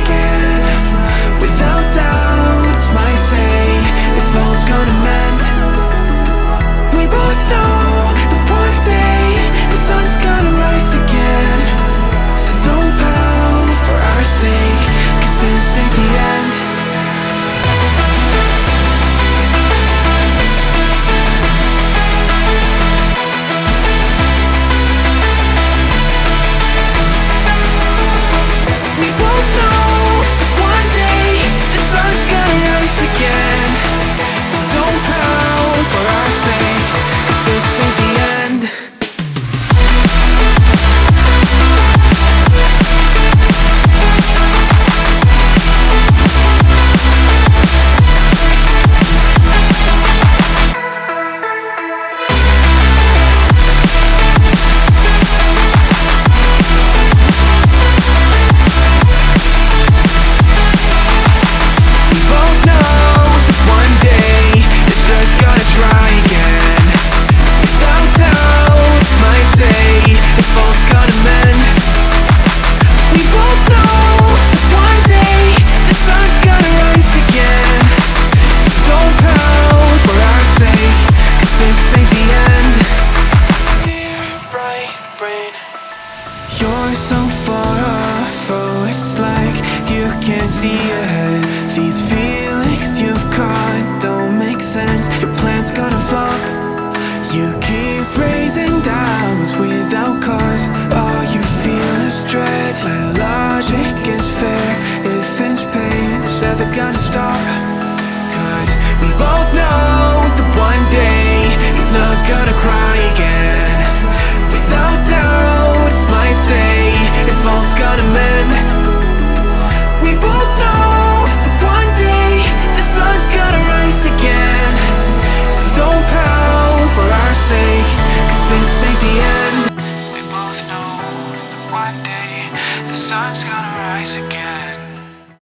again. Without doubt, it's my say, if all's gonna mend. We both know that one day the sun's gonna rise again. So don't pout for our sake, 'cause this ain't the end. We both know that one day the sun's gonna rise again. So don't pout for our sake, 'cause this ain't the end. We both know that one day they're just gonna try again. Without doubt, it's my say, if all's gonna mend. We both know that one day the sun's gonna rise again. So don't pout for our sake, 'cause this ain't the end. Dear bright brain, you're so far off, oh it's like you can't see ahead. These feelings you've caught don't make sense, your plan's gonna flop. You keep raising doubts without cause, all you feel is dread. My logic is fair, if it's pain, it's ever gonna stop. 'Cause we both know that one day he's not gonna cry again. Without doubt, it's my say, if all's gonna mend. We both know that one day the sun's gonna rise again. So don't pout for our sake, 'cause this ain't the end. We both know that one day the sun's gonna rise again.